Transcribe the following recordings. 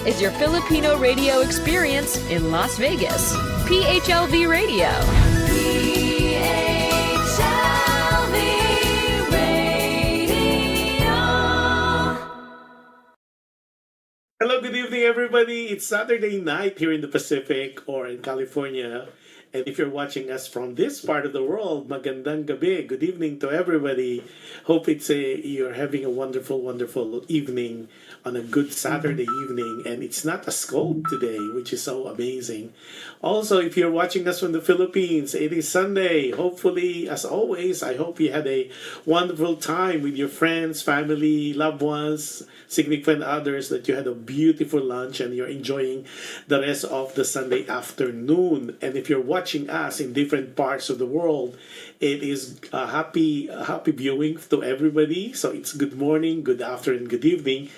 is your Filipino radio experience in Las Vegas. PHLV Radio. PHLV Radio. Hello, good evening, everybody. It's Saturday night here in the Pacific or in California. And if you're watching us from this part of the world, magandang gabi. Good evening to everybody. Hope you're having a wonderful, wonderful evening on a good Saturday evening. And it's not as cold today, which is so amazing. Also, if you're watching us from the Philippines, it is Sunday. Hopefully, as always, I hope you had a wonderful time with your friends, family, loved ones, significant others, that you had a beautiful lunch and you're enjoying the rest of the Sunday afternoon. And if you're watching us in different parts of the world, it is a happy viewing to everybody. So it's good morning, good afternoon, good evening,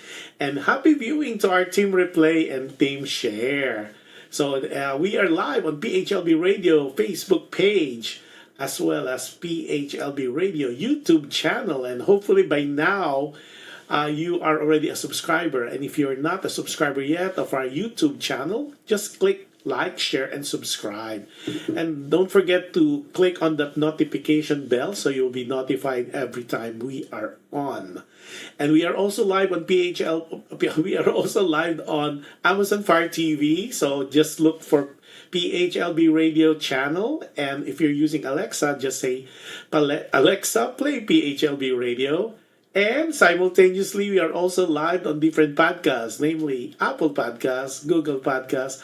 and happy viewing to our Team Replay and Team Share. So we are live on PHLB Radio Facebook page, as well as PHLB Radio YouTube channel, and hopefully by now you are already a subscriber. And if you're not a subscriber yet of our YouTube channel, just click like, share, and subscribe. And don't forget to click on that notification bell so you'll be notified every time we are on. And we are also live on we are also live on Amazon Fire TV. So just look for PHLB Radio channel. And if you're using Alexa, just say, Alexa, play PHLB Radio. And simultaneously, we are also live on different podcasts, namely Apple Podcasts, Google Podcasts,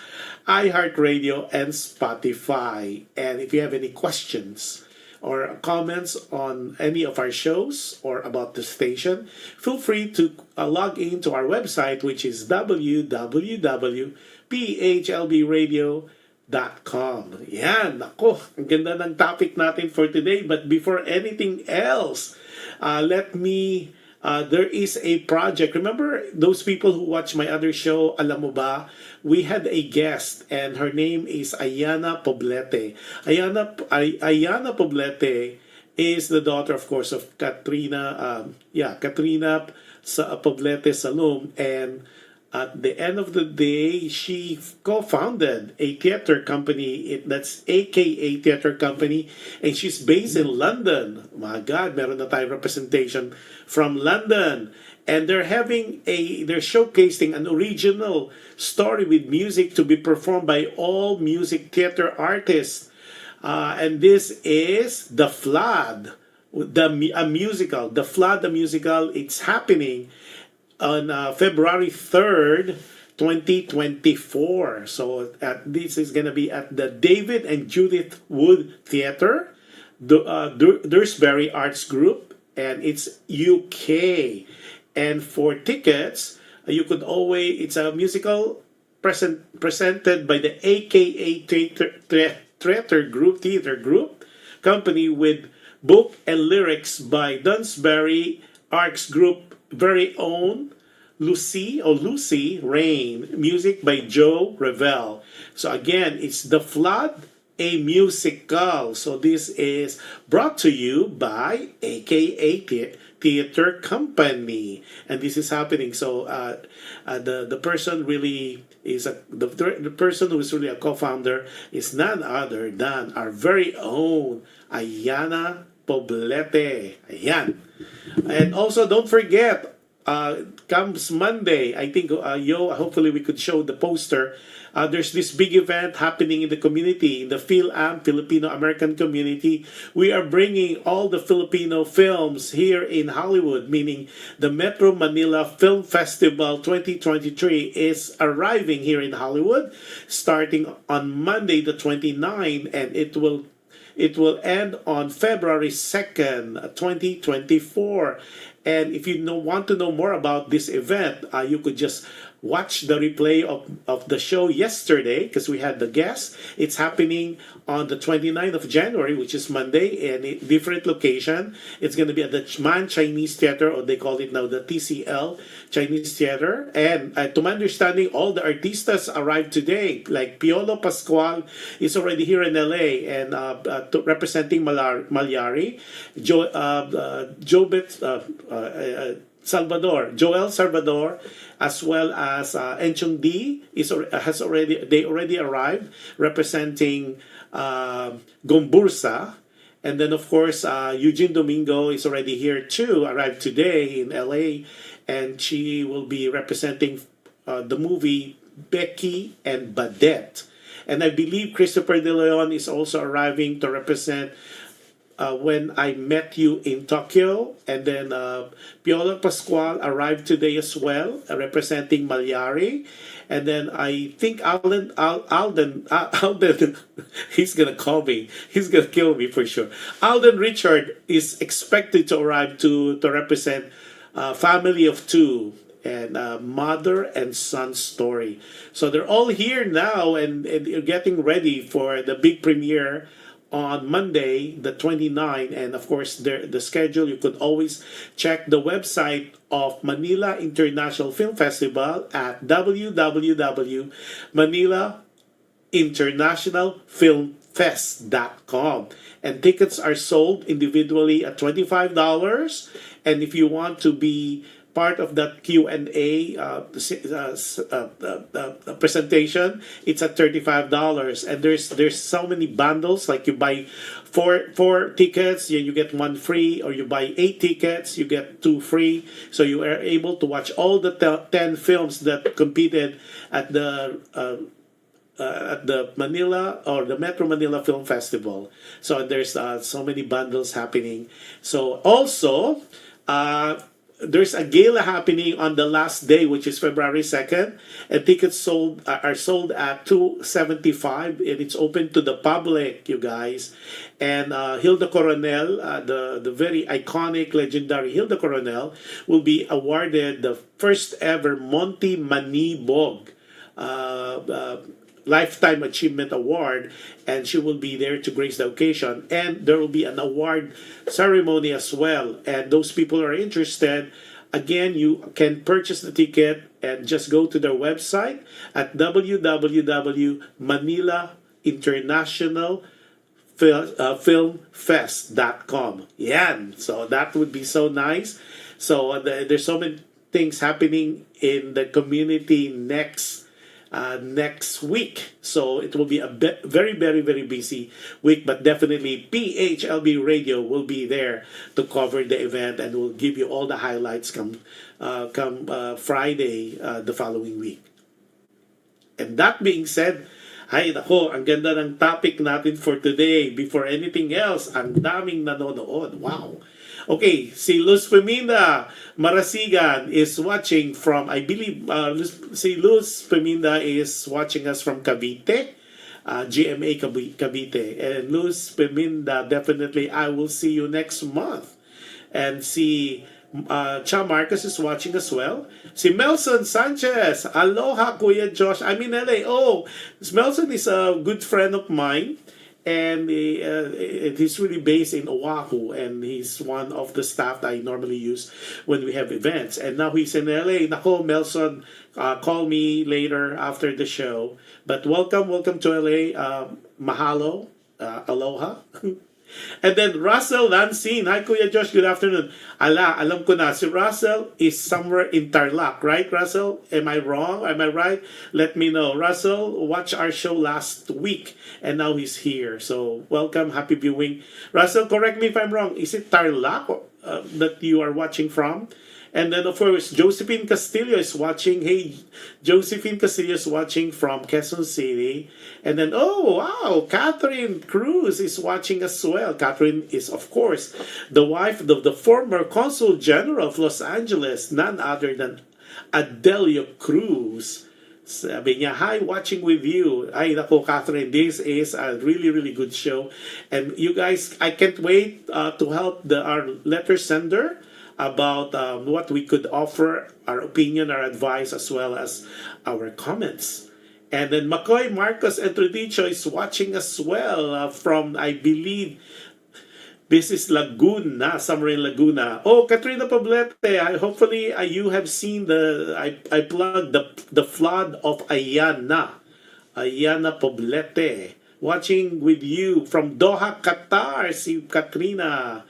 iHeartRadio, and Spotify. And if you have any questions or comments on any of our shows or about the station, feel free to log in to our website, which is www.phlbradio.com. Yan, ako, ang ganda ng topic natin for today. But before anything else, there is a project. Remember those people who watch my other show, Alam Mo Ba? We had a guest and her name is Ayana Poblete. Ayana Poblete is the daughter, of course, of Katrina Poblete Salum, and at the end of the day, she co-founded a theater company. That's AKA Theater Company. And she's based in London. My God, meron na tayong representation from London. And they're showcasing an original story with music to be performed by all music theater artists. And this is The Flood, a musical. The Flood, the musical. It's happening on February 3rd, 2024. So this is going to be at the David and Judith Wood Theatre, Dursbury Arts Group, and it's UK. And for tickets, it's a musical presented by the AKA Theatre Group company, with book and lyrics by Dunsbury Arts Group very own Lucy Rain, music by Joe Revell. So again, it's The Flood, a musical. So this is brought to you by AKA Theater Company, and this is happening. So the person really is the person who is really a co-founder is none other than our very own Ayana Poblete. Ayan. And also, don't forget, comes Monday, I think, hopefully we could show the poster. There's this big event happening in the community, in the Fil-Am, Filipino-American community. We are bringing all the Filipino films here in Hollywood, meaning the Metro Manila Film Festival 2023 is arriving here in Hollywood, starting on Monday the 29th, and it will end on February 2nd, 2024. And if you want to know more about this event, you could just watch the replay of the show yesterday, because we had the guest. It's happening on the 29th of January, which is Monday, and a different location. It's going to be at the Man Chinese Theater, or they call it now the TCL Chinese Theater. And to my understanding, all the artistas arrived today. Like Piolo Pascual is already here in LA, and representing Malyari. Jobet Salvador, Joel Salvador, as well as Enchong D they already arrived representing Gombursa. And then, of course, Eugene Domingo is already here too, arrived today in LA, and she will be representing the movie Becky and Badette. And I believe Christopher De Leon is also arriving to represent When I Met You in Tokyo. And then Piolo Pascual arrived today as well, representing Malyari. And then I think Alden, he's gonna call me. He's gonna kill me for sure. Alden Richard is expected to arrive to represent Family of Two and Mother and Son Story. So they're all here now, and they're getting ready for the big premiere on Monday, the 29th. And of course, the schedule, you could always check the website of Manila International Film Festival at www.manilainternationalfilmfest.com. And tickets are sold individually at $25. And if you want to be part of that Q&A presentation, it's at $35. And there's so many bundles, like you buy four tickets, you get one free, or you buy 8 tickets, you get 2 free. So you are able to watch all the 10 films that competed at the Manila or the Metro Manila Film Festival. So there's so many bundles happening. So also, there's a gala happening on the last day, which is February 2nd, and tickets are sold at $275, and it's open to the public, you guys. And Hilda Coronel, the very iconic, legendary Hilda Coronel, will be awarded the first ever Monty Manibog Lifetime Achievement Award, and she will be there to grace the occasion. And there will be an award ceremony as well. And those people who are interested, again, you can purchase the ticket and just go to their website at www.manilainternationalfilmfest.com. Yan. So that would be so nice. So there's so many things happening in the community next week. So it will be a very, very, very busy week, but definitely PHLV Radio will be there to cover the event, and will give you all the highlights come Friday the following week. And that being said, ay nako, ang ganda ng topic natin for today. Before anything else, ang daming nanonood. Wow. Okay, si Luz Peminda Marasigan is watching from, I believe, si Luz Peminda is watching us from Cavite, GMA Cavite. And Luz Peminda, definitely, I will see you next month. And si Cha Marcos is watching as well. Si Melson Sanchez, aloha Kuya Jush, I'm in LA. Oh, Melson is a good friend of mine. And he's really based in Oahu, and he's one of the staff that I normally use when we have events. And now he's in LA. Nako, Melson, call me later after the show. But welcome to LA. Mahalo. Aloha. And then Russell Lansing. Hi, Kuya Jush. Good afternoon. Alam ko na. Si Russell is somewhere in Tarlac, right, Russell? Am I wrong? Am I right? Let me know. Russell watched our show last week, and now he's here. So welcome. Happy viewing. Russell, correct me if I'm wrong. Is it Tarlac that you are watching from? And then, of course, Josephine Castillo is watching. Hey, Josephine Castillo is watching from Quezon City. And then, oh, wow, Catherine Cruz is watching as well. Catherine is, of course, the wife of the former Consul General of Los Angeles, none other than Adelio Cruz. Sabi niya, hi, watching with you. Ay, nako, Catherine, this is a really, really good show. And you guys, I can't wait to help our letter sender about what we could offer, our opinion, our advice, as well as our comments. And then McCoy Marcos Entradicho is watching as well from, I believe, this is Laguna, somewhere in Laguna. Oh, Katrina Poblete, hopefully you have seen I plugged the flood of Ayana Poblete. Watching with you from Doha, Qatar, si Katrina.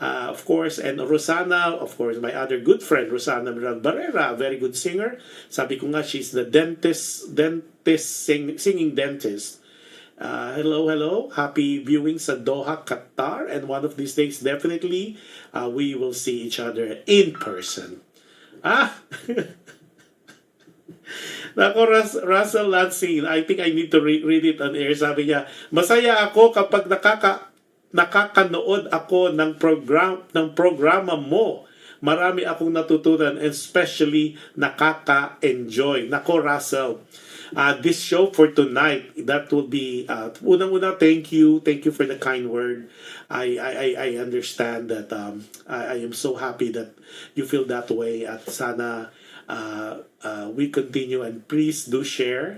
of course, and Rosana, of course, my other good friend, Rosana Barrera, a very good singer. Sabi ko nga, she's the singing dentist. Hello, hello. Happy viewing sa Doha, Qatar. And one of these days, definitely, we will see each other in person. Nako, Russell Lansing, I think I need to read it on air. Sabi niya, masaya ako kapag nakakanood ako ng programa mo. Marami akong natutunan, especially nakaka-enjoy. Nako, Russell, this show for tonight, that will be unang-una, thank you for the kind word. I understand that. I am so happy that you feel that way, at sana we continue, and please do share.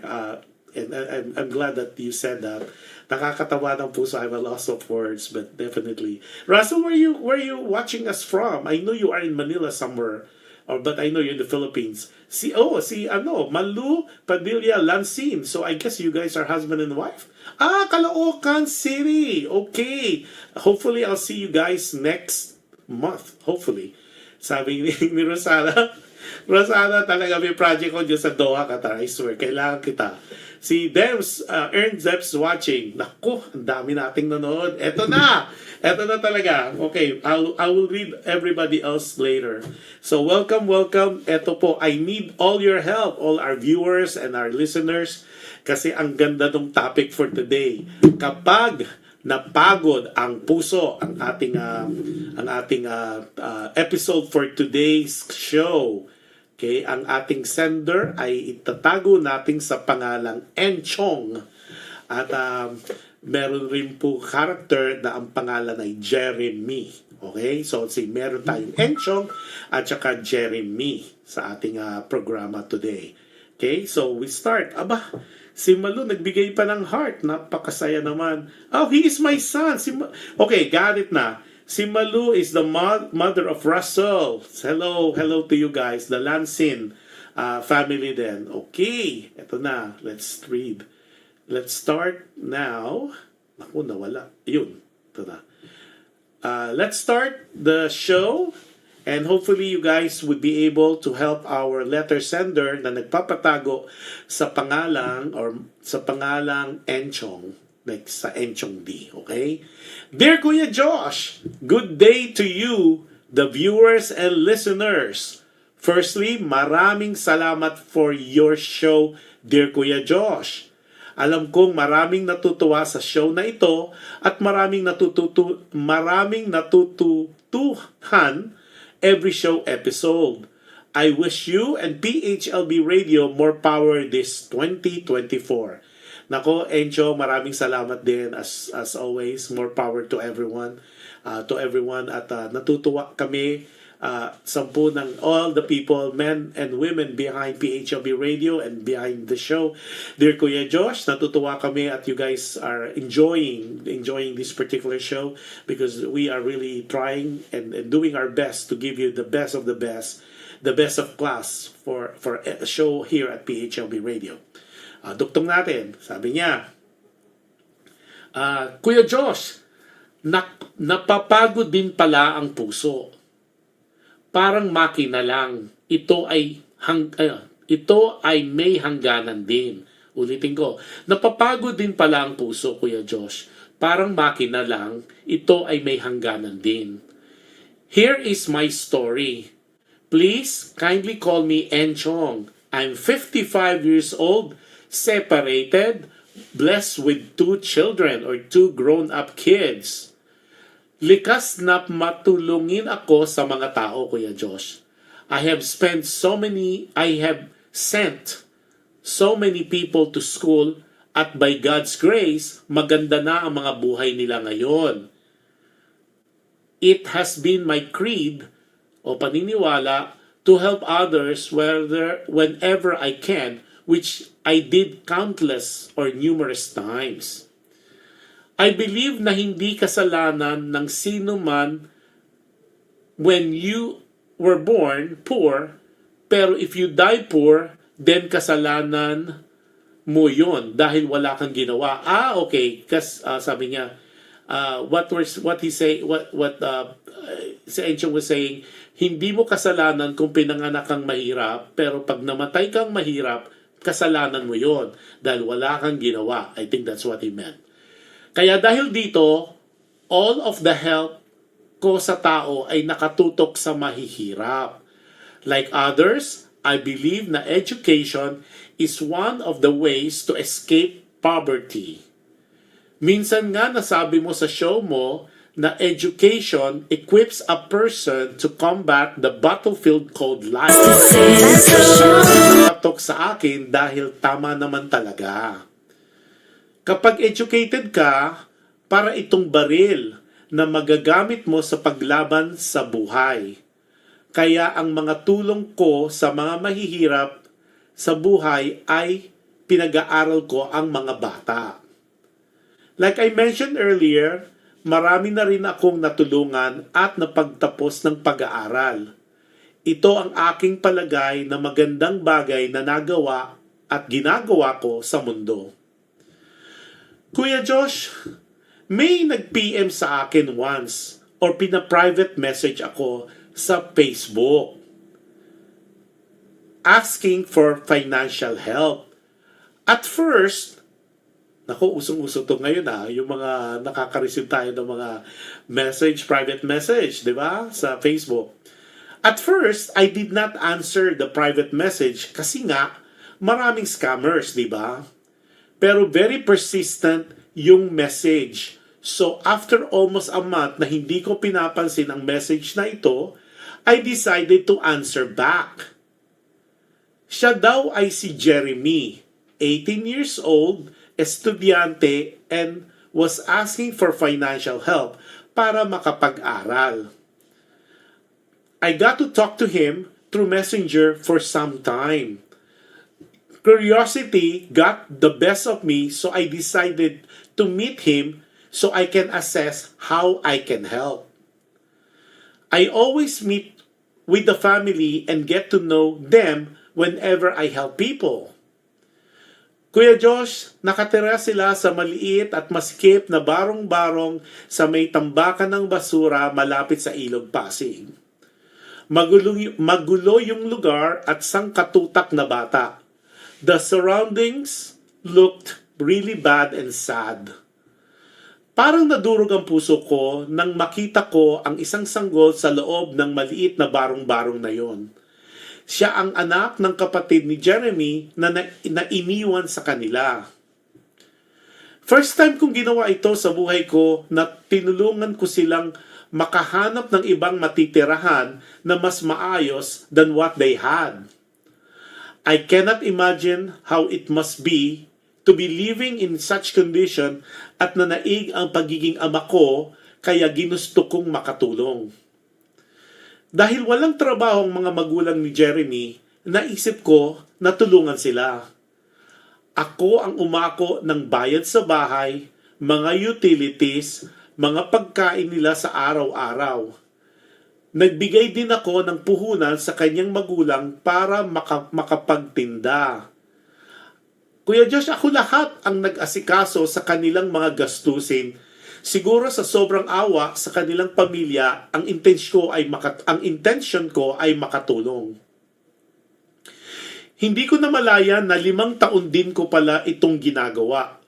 And I'm glad that you said that. Nakakatawa ng puso. I have a loss of words, but definitely. Russell, where you watching us from? I know you are in Manila somewhere, but I know you're in the Philippines. Malu Padilla Lansin. So I guess you guys are husband and wife. Caloocan City. Okay. Hopefully I'll see you guys next month. Hopefully. Sabi ni Rosana. Rosana, talaga may project ko dyan sa Doha, Qatar. I swear, kailangan kita. Si Debs, Ernst Debs watching. Naku, ang dami nating nanood. Eto na talaga. Okay, I will read everybody else later. So welcome. Eto po, I need all your help, all our viewers and our listeners, kasi ang ganda ng topic for today. Kapag napagod ang puso, ang ating episode for today's show. Okay, ang ating sender ay itatago natin sa pangalang Enchong. At meron rin po character na ang pangalan ay Jeremy. Okay, so meron tayong Enchong at saka Jeremy sa ating programa today. Okay, so we start. Si Malu nagbigay pa ng heart. Napakasaya naman. Oh, he is my son. Okay, got it na. Si Malu is the mother of Russell. Hello to you guys. The Lansin family then. Okay, eto na. Let's read. Let's start now. Naku, nawala. Yun. Ito na. Let's start the show. And hopefully you guys would be able to help our letter sender na nagpapatago sa pangalang Enchong. Like sa Enchong D, okay? Dear Kuya Jush, good day to you, the viewers and listeners. Firstly, maraming salamat for your show, dear Kuya Jush. Alam kong maraming natutuwa sa show na ito at maraming natutuhan every show episode. I wish you and PHLV Radio more power this 2024. Nako, Encho, maraming salamat din as always. More power to everyone. At natutuwa kami, sampu ng all the people, men and women behind PHLV Radio and behind the show. Dear Kuya Jush, natutuwa kami at you guys are enjoying this particular show because we are really trying and doing our best to give you the best of the best of class for a show here at PHLV Radio. Duktong natin, sabi niya, Kuya Jush, napapagod din pala ang puso. Parang makina lang. Ito ay may hangganan din. Ulitin ko, napapagod din pala ang puso, Kuya Jush. Parang makina lang. Ito ay may hangganan din. Here is my story. Please kindly call me Enchong. I'm 55 years old, separated, blessed with 2 children or 2 grown-up kids. Likas na matulungin ako sa mga tao, Kuya Jush. I have sent so many people to school at by God's grace, maganda na ang mga buhay nila ngayon. It has been my creed o paniniwala to help others whenever I can, which I did countless or numerous times. I believe na hindi kasalanan ng sino man when you were born poor, pero if you die poor, then kasalanan mo yon dahil wala kang ginawa. Okay. Sabi niya, si Enchong was saying, hindi mo kasalanan kung pinanganak kang mahirap, pero pag namatay kang mahirap, kasalanan mo yon dahil wala kang ginawa. I think that's what he meant. Kaya dahil dito, all of the help ko sa tao ay nakatutok sa mahihirap. Like others, I believe na education is one of the ways to escape poverty. Minsan nga nasabi mo sa show mo na education equips a person to combat the battlefield called life. Nakatok sa akin dahil tama naman talaga. Kapag educated ka, para itong baril na magagamit mo sa paglaban sa buhay. Kaya ang mga tulong ko sa mga mahihirap sa buhay ay pinag-aaral ko ang mga bata. Like I mentioned earlier, marami na rin akong natulungan at napagtapos ng pag-aaral. Ito ang aking palagay na magandang bagay na nagawa at ginagawa ko sa mundo. Kuya Jush, may nag-PM sa akin once or pina-private message ako sa Facebook asking for financial help. At first, naku, usong-uso to ngayon yung mga nakaka-receive tayo ng mga message, private message, di ba? Sa Facebook. At first, I did not answer the private message kasi nga, maraming scammers, di ba? Pero very persistent yung message. So, after almost a month na hindi ko pinapansin ang message na ito, I decided to answer back. Siya daw ay si Jeremy, 18 years old, estudyante, and was asking for financial help para makapag-aral. I got to talk to him through Messenger for some time. Curiosity got the best of me, so I decided to meet him so I can assess how I can help. I always meet with the family and get to know them whenever I help people. Kuya Jush, nakatira sila sa maliit at masikip na barong-barong sa may tambakan ng basura malapit sa Ilog Pasig. Magulo yung lugar at sangkatutak na bata. The surroundings looked really bad and sad. Parang nadurog ang puso ko nang makita ko ang isang sanggol sa loob ng maliit na barong-barong na yon. Siya ang anak ng kapatid ni Jeremy na iniwan sa kanila. First time kong ginawa ito sa buhay ko na tinulungan ko silang makahanap ng ibang matitirahan na mas maayos than what they had. I cannot imagine how it must be to be living in such condition at nanaig ang pagiging ama ko kaya ginusto kong makatulong. Dahil walang trabaho ang mga magulang ni Jeremy, naisip ko na tulungan sila. Ako ang umako ng bayad sa bahay, mga utilities, mga pagkain nila sa araw-araw. Nagbigay din ako ng puhunan sa kanyang magulang para makapagtinda. Kuya Jush, ako lahat ang nag-asikaso sa kanilang mga gastusin. Siguro sa sobrang awa sa kanilang pamilya, ang intention ko ay makatulong. Hindi ko namalayan na 5 taon din ko pala itong ginagawa.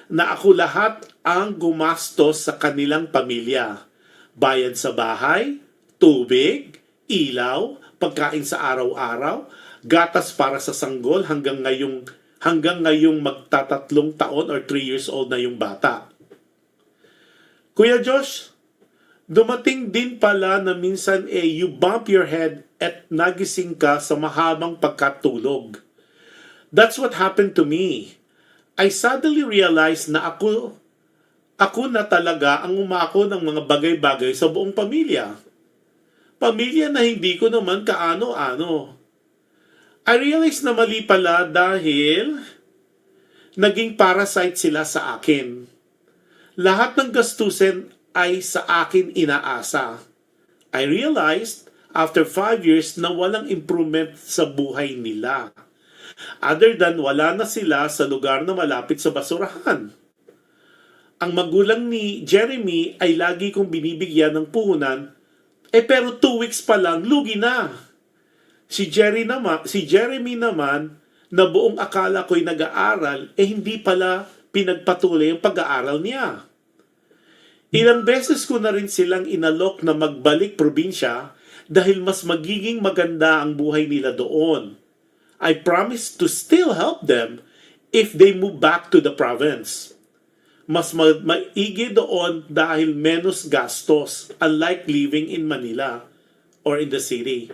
Na ako lahat ang gumastos sa kanilang pamilya. Bayad sa bahay, tubig, ilaw, pagkain sa araw-araw, gatas para sa sanggol hanggang ngayong magtatatlong taon or 3 years old na yung bata. Kuya Jush, dumating din pala na minsan you bump your head at nagising ka sa mahabang pagkatulog. That's what happened to me. I suddenly realized na ako na talaga ang umako ng mga bagay-bagay sa buong pamilya. Pamilya na hindi ko naman kaano-ano. I realized na mali pala dahil naging parasite sila sa akin. Lahat ng gastusin ay sa akin inaasa. I realized after 5 years na walang improvement sa buhay nila. Other than wala na sila sa lugar na malapit sa basurahan. ang magulang ni Jeremy ay lagi kong binibigyan ng puhunan, pero 2 weeks pa lang, lugi na. Si Jeremy naman, na buong akala ko'y nag-aaral, hindi pala pinagpatuloy ang pag-aaral niya. Ilang beses ko na rin silang inalok na magbalik probinsya dahil mas magiging maganda ang buhay nila doon. I promise to still help them if they move back to the province. Mas maigi doon dahil menos gastos, unlike living in Manila or in the city.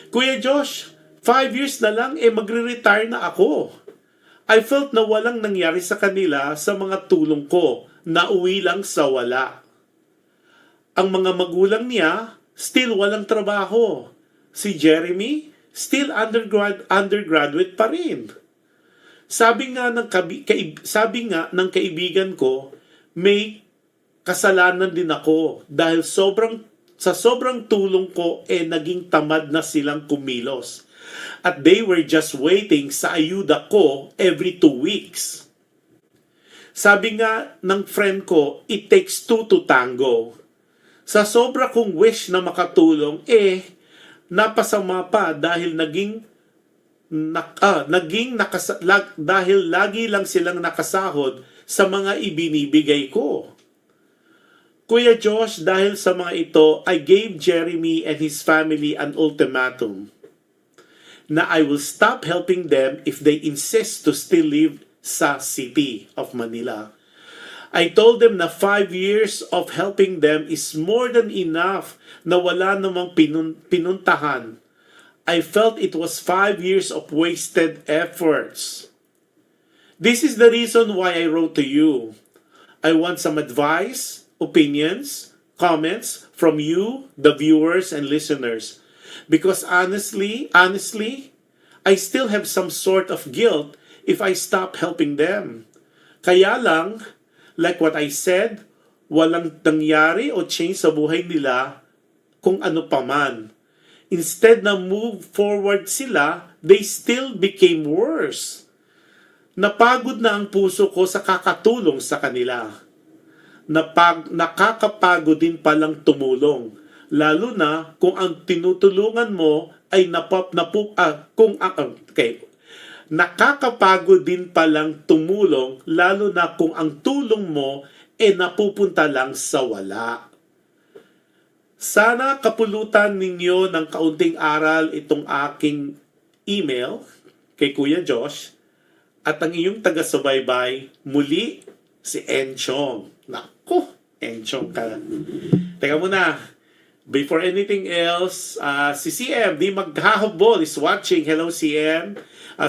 Kuya Jush, 5 years na lang magre-retire na ako. I felt na walang nangyari sa kanila sa mga tulong ko, nauwi lang sa wala. Ang mga magulang niya, still walang trabaho. Si Jeremy, still undergraduate pa rin. Sabi nga ng kaibigan ko, may kasalanan din ako dahil sa sobrang tulong ko naging tamad na silang kumilos. At they were just waiting sa ayuda ko every 2 weeks. Sabi nga ng friend ko, it takes 2 to tango. Sa sobra kong wish na makatulong, napasama pa dahil dahil lagi lang silang nakasahod sa mga ibinibigay ko. Kuya Josh, dahil sa mga ito, I gave Jeremy and his family an ultimatum na I will stop helping them if they insist to still live sa city of Manila. I told them na 5 years of helping them is more than enough na wala namang pinuntahan. I felt it was 5 years of wasted efforts. This is the reason why I wrote to you. I want some advice, opinions, comments from you, the viewers and listeners. Because honestly, I still have some sort of guilt if I stop helping them. Kaya lang, like what I said, walang nangyari o change sa buhay nila kung ano pa man. Instead na move forward sila, they still became worse. Napagod na ang puso ko sa kakatulong sa kanila. Nakakapagod din palang tumulong. Lalo na kung ang tinutulungan mo ay nakakapagod din palang tumulong, lalo na kung ang tulong mo napupunta lang sa wala. Sana kapulutan ninyo ng kaunting aral itong aking email kay Kuya Josh at ang iyong taga-subaybay muli si Enchong. Naku, Enchong ka. Teka muna. Before anything else, si CM, di maghahabol, is watching. Hello, CM.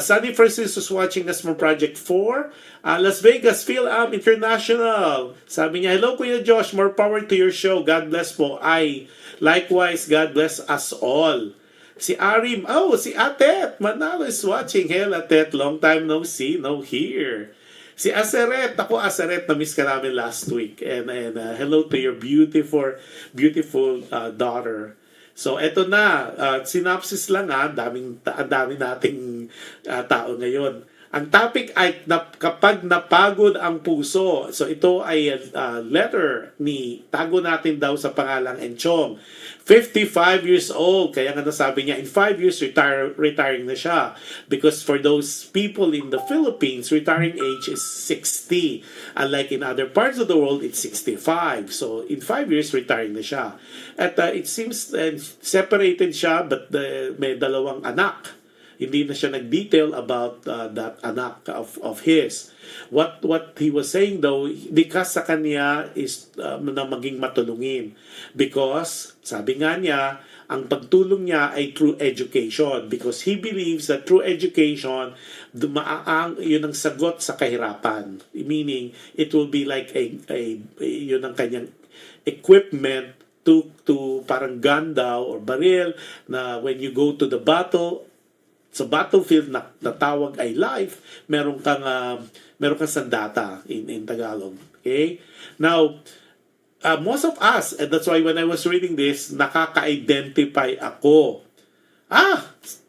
Sunny Francis is watching us from Project 4. Las Vegas, Fil-Am International. Sabi niya, hello, Kuya Josh. More power to your show. God bless po. Likewise, God bless us all. Si Arim, si Atet Manalo is watching. Hello, Atet. Long time no see, no hear. Si Aseret, na-miss ka namin last week. And hello to your beautiful daughter. So, eto na. Synopsis lang dami nating tao ngayon. Ang topic ay kapag napagod ang puso. So, ito ay letter tago natin daw sa pangalang Enchong. 55 years old. Kaya nga nasabi niya, in 5 years, retiring na siya. Because for those people in the Philippines, retiring age is 60. Unlike in other parts of the world, it's 65. So, in 5 years, retiring na siya. At it seems separated siya, but may 2 anak. Hindi na siya nag-detail about that anak of his. What he was saying though, because sa kanya is na maging matulungin. Because, sabi nga niya, ang pagtulong niya ay through education. Because he believes that through education, yun ang sagot sa kahirapan. Meaning, it will be like yun ang kanyang equipment to parang gun daw or baril na when you go to the battle, sa battlefield na tawag ay life, meron kang sandata in Tagalog. Okay? Now, most of us, and that's why when I was reading this, nakaka-identify ako.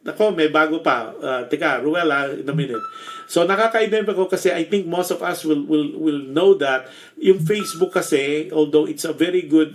Ako, may bago pa. Teka, Ruel, in a minute. So, nakaka-identify ko kasi I think most of us will know that yung Facebook kasi, although it's a very good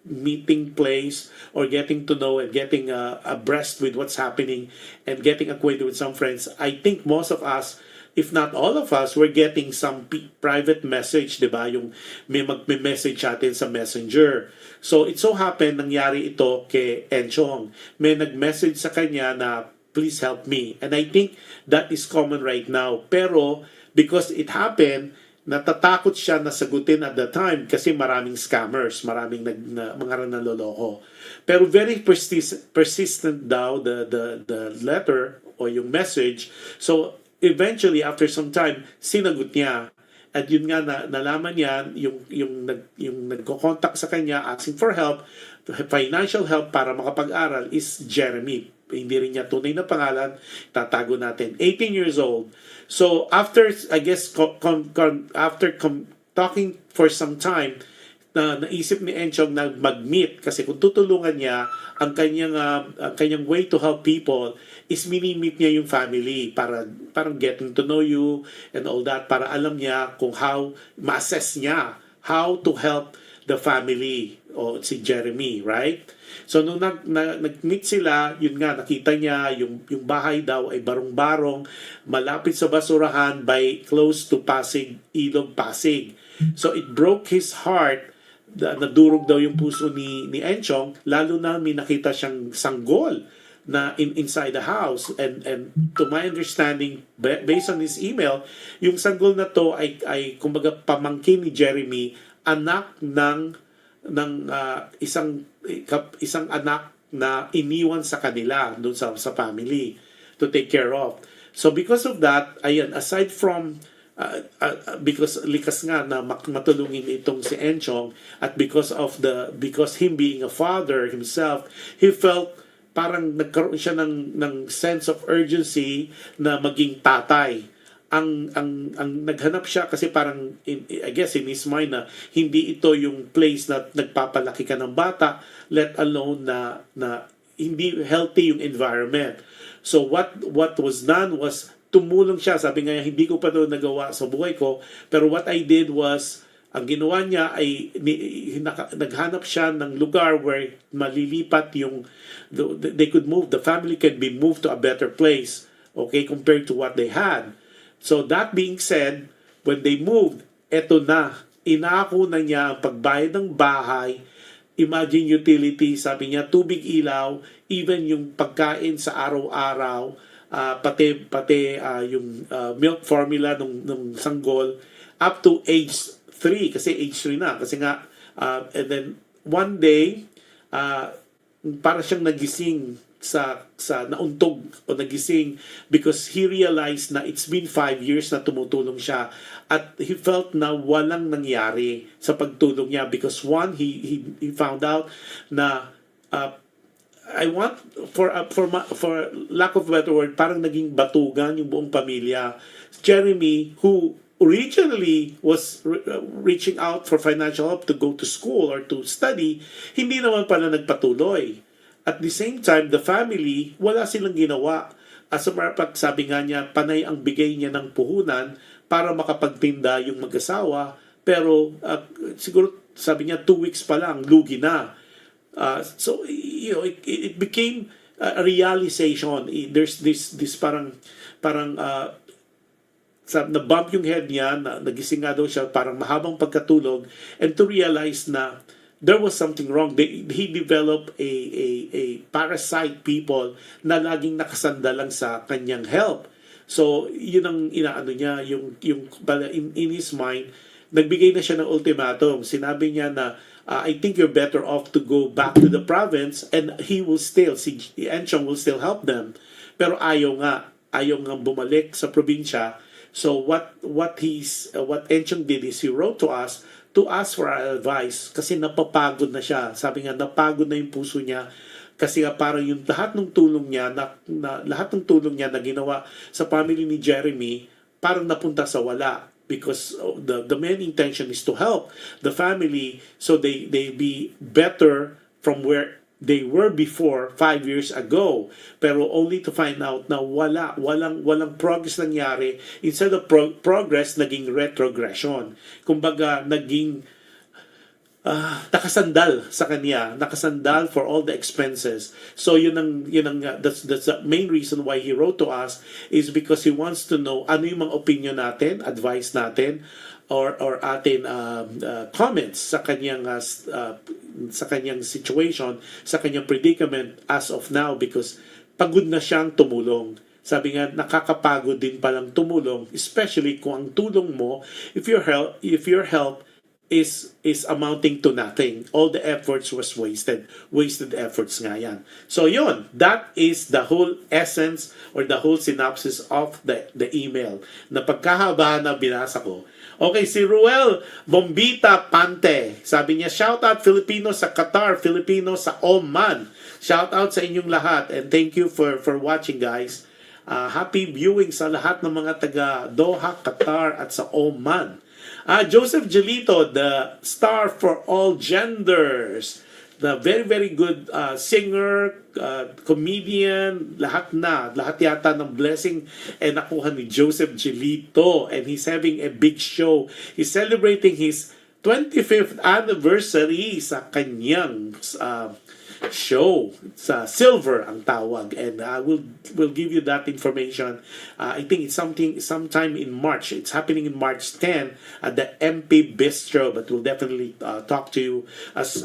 meeting place or getting to know and getting abreast with what's happening and getting acquainted with some friends, I think most of us, if not all of us, we're getting some private message, di ba? Yung may mag-message atin sa messenger. So, it so happened, nangyari ito kay Enchong. May nag-message sa kanya na, please help me. And I think that is common right now. Pero, because it happened, natatakot siya na sagutin at the time kasi maraming scammers, maraming mga nanloloko. Pero very persistent daw the letter o yung message. So, eventually, after some time, sinagot niya. At yun nga, nalaman niya, yung nagko-contact sa kanya, asking for help, financial help para makapag-aral is Jeremy. Hindi rin niya tunay na pangalan, tatago natin. 18 years old. So, after, I guess, talking for some time, naisip ni Enchong na mag-meet kasi kung tutulungan niya ang kanyang way to help people is mini-meet niya yung family para parang getting to know you and all that para alam niya kung how ma-assess niya how to help the family o si Jeremy, right? So nung nag-meet sila, yun nga nakita niya yung bahay daw ay barong-barong malapit sa basurahan by close to Pasig, Ilog, Pasig. So it broke his heart, nadurog daw yung puso ni Enchong, lalo na may nakita siyang sanggol na inside the house, and to my understanding based on his email, yung sanggol na to ay kumbaga pamangkin ni Jeremy, anak ng isang anak na iniwan sa kanila doon sa family to take care of. So because of that, ayan, aside from because likas nga na matulungin itong si Enchong at because him being a father himself, he felt parang nagkaroon siya ng sense of urgency na maging tatay. Ang naghanap siya kasi parang I guess in his mind na hindi ito yung place na nagpapalaki ka ng bata, let alone na hindi healthy yung environment. So what was done was tumulong siya. Sabi nga, hindi ko pa ito nagawa sa buhay ko. Pero what I did was, ang ginawa niya ay naghanap siya ng lugar where malilipat they could move, the family can be moved to a better place, okay, compared to what they had. So that being said, when they moved, eto na, inako na niya ang pagbayad ng bahay, imagine utility, sabi niya, tubig, ilaw, even yung pagkain sa araw-araw, pati yung milk formula nung sanggol up to age 3 kasi age 3 na kasi nga and then one day para siyang nagising sa nauntog o nagising because he realized na it's been 5 years na tumutulong siya at he felt na walang nangyari sa pagtulong niya because one he found out na I want for lack of a better word, parang naging batugan yung buong pamilya. Jeremy, who originally was reaching out for financial help to go to school or to study, hindi naman pala nagpatuloy. At the same time, the family, wala silang ginawa. As a matter of fact, sabi nga niya, panay ang bigay niya ng puhunan para makapagtinda yung mag-asawa. Pero siguro, sabi niya, 2 weeks pa lang, lugi na. So you know it became a realization. There's this parang na bump yung head niya, na nagising nga daw siya parang mahabang pagkatulog, and to realize na there was something wrong. He developed a parasite people na laging nakasandalang sa kanyang help. So yun ang inaano niya, yung in his mind, nagbigay na siya ng ultimatum. Sinabi niya na I think you're better off to go back to the province and si Enchong will still help them. Pero ayaw nga bumalik sa probinsya. So what Enchong did is he wrote to us to ask for our advice kasi napapagod na siya. Sabi nga, napagod na yung puso niya kasi parang yung lahat ng tulong niya na ginawa sa family ni Jeremy parang napunta sa wala. Because the main intention is to help the family so they be better from where they were before 5 years ago, pero only to find out na walang progress nangyari. Instead of progress, naging retrogression. Kumbaga, naging nakasandal sa kanya, nakasandal for all the expenses. So that's the main reason why he wrote to us, is because he wants to know ano yung mga opinion natin, advice natin, or atin comments sa kanyang situation, sa kanyang predicament as of now, because pagod na siyang tumulong. Sabi nga, nakakapagod din palang tumulong, especially kung ang tulong mo, if your help is amounting to nothing. All the efforts was wasted. Wasted efforts nga yan. So yun, that is the whole essence or the whole synopsis of the email na pagkahabaan na binasa ko. Okay, si Ruel Bombita Pante. Sabi niya, shout out Filipino sa Qatar, Filipino sa Oman. Shout out sa inyong lahat, and thank you for watching, guys. Happy viewing sa lahat ng mga taga Doha, Qatar at sa Oman. Joseph Gelito, the star for all genders, the very, very good singer, comedian, lahat yata ng blessing ay nakuha ni Joseph Gelito, and he's having a big show. He's celebrating his 25th anniversary sa kanyang show, sa Silver ang tawag, and we'll give you that information. I think it's sometime in March. It's happening in March 10 at the MP Bistro, but we'll definitely talk to you as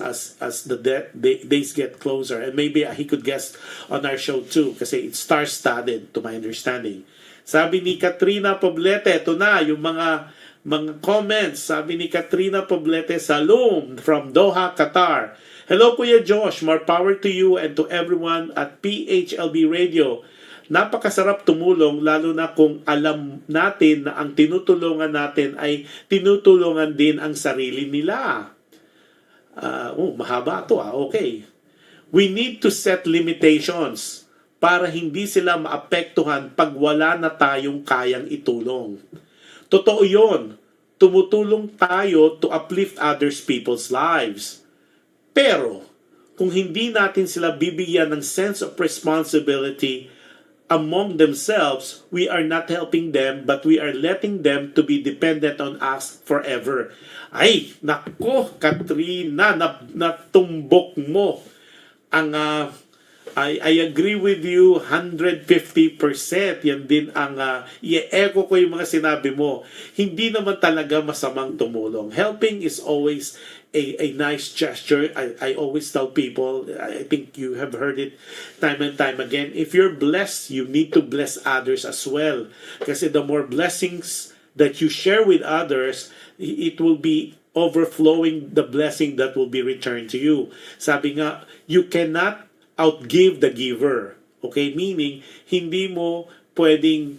the days get closer, and maybe he could guest on our show too, kasi it's star-studded to my understanding. Sabi ni Katrina Poblete, ito na yung mga comments. Sabi ni Katrina Poblete, Salum from Doha, Qatar. Hello Kuya Jush, more power to you and to everyone at PHLV Radio. Napakasarap tumulong, lalo na kung alam natin na ang tinutulungan natin ay tinutulungan din ang sarili nila. Mahaba to okay. We need to set limitations para hindi sila maapektuhan pag wala na tayong kayang itulong. Totoo yun. Tumutulong tayo to uplift others people's lives. Pero, kung hindi natin sila bibigyan ng sense of responsibility among themselves, we are not helping them, but we are letting them to be dependent on us forever. Ay, nako, Katrina, natumbok mo ang I agree with you 150%. Yan din ang i-echo ko yung mga sinabi mo. Hindi naman talaga masamang tumulong. Helping is always a nice gesture. I always tell people, I think you have heard it time and time again, if you're blessed, you need to bless others as well. Kasi the more blessings that you share with others, it will be overflowing the blessing that will be returned to you. Sabi nga, you cannot outgive the giver. Okay? Meaning, hindi mo pwedeng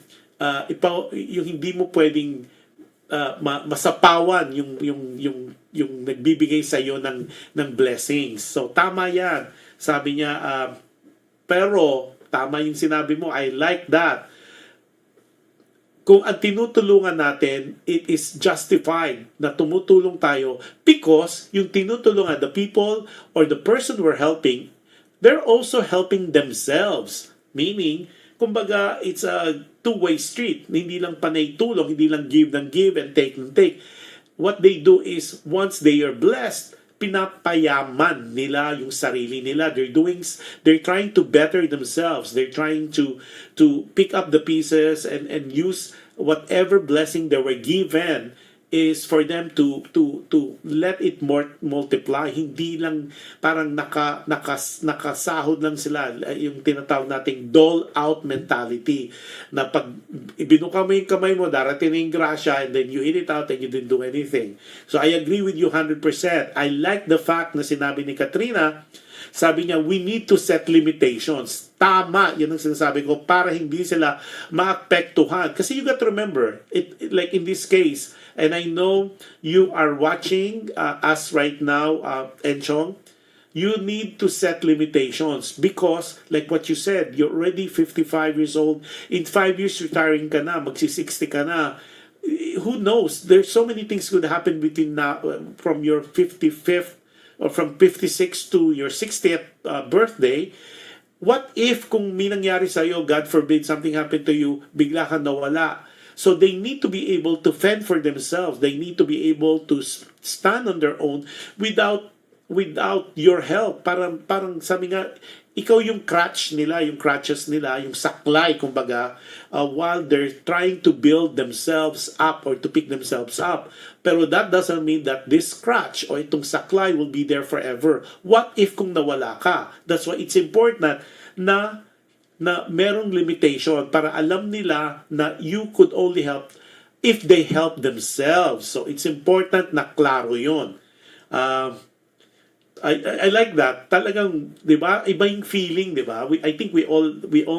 masapawan yung nagbibigay sa iyo ng blessings. So tama 'yan. Sabi niya pero tama yung sinabi mo. I like that. Kung ang tinutulungan natin, it is justified na tumutulong tayo because yung tinutulungan, the people or the person we're helping, they're also helping themselves. Meaning, kumbaga, it's a two-way street. Hindi lang panay tulong, hindi lang give and take and take. What they do is, once they are blessed, pinapayaman nila yung sarili nila. They're trying to better themselves. They're trying to pick up the pieces and use whatever blessing they were given is for them to let it multiply. Hindi lang parang nakasahod lang sila, yung tinatawag nating dole out mentality, na pag ibinuka mo yung kamay mo, darating yung grasya, and then you eat it out and you didn't do anything. So I agree with you 100%. I like the fact na sinabi ni Katrina, sabi niya, we need to set limitations. Tama, yun ang sinasabi ko, para hindi sila maapektuhan. Kasi you got to remember, like in this case, and I know you are watching us right now, Enchong, you need to set limitations because, like what you said, you're already 55 years old. In 5 years, retiring ka na, magsi-60 ka na. Who knows? There's so many things could happen between now, from your 55th or from 56 to your 60th birthday, what if kung may nangyari sa'yo, God forbid, something happened to you, bigla kang nawala? So they need to be able to fend for themselves. They need to be able to stand on their own without your help. Parang sabi nga, ikaw yung crutches nila, yung saklay, kumbaga, while they're trying to build themselves up or to pick themselves up. Pero that doesn't mean that this crutch o itong saklay will be there forever. What if kung nawala ka? That's why it's important na merong limitation para alam nila na you could only help if they help themselves. So it's important na klaro yun. I like that. Talagang, 'di ba? Iba yung feeling, 'di ba? I think we all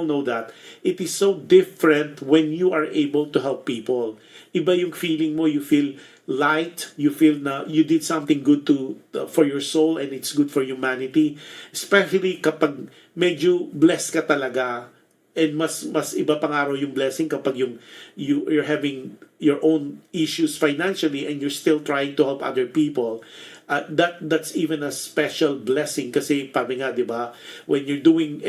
know that. It is so different when you are able to help people. Iba yung feeling mo, you feel light, you feel na you did something good for your soul and it's good for humanity. Especially kapag medyo blessed ka talaga. And mas iba pang araw yung blessing kapag you're having your own issues financially and you're still trying to help other people. That's even a special blessing kasi sabi nga, 'di ba, when you're doing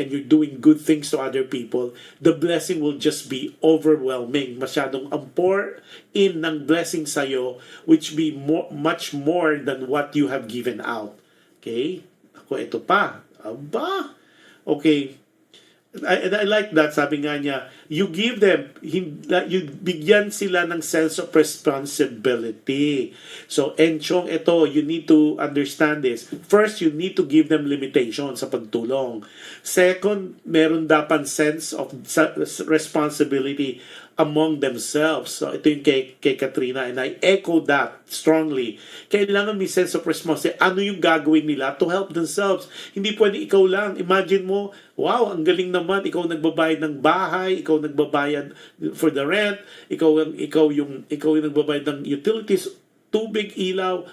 good things to other people, the blessing will just be overwhelming. Masyadong pour in ng blessing sa iyo which be much more than what you have given out. Okay? Ako ito pa. Aba. Okay. I like that, sabi nga niya, you give them, you bigyan sila ng sense of responsibility. So, Enchong, ito, you need to understand this. First, you need to give them limitations sa pagtulong. Second, meron dapat sense of responsibility among themselves. So, ito yung kay Katrina, and I echo that strongly. Kailangan may sense of responsibility. Ano yung gagawin nila to help themselves? Hindi pwede ikaw lang. Imagine mo, wow, ang galing naman, ikaw nagbabayad ng bahay, ikaw nagbabayad for the rent, ikaw yung nagbabayad ng utilities, tubig, ilaw,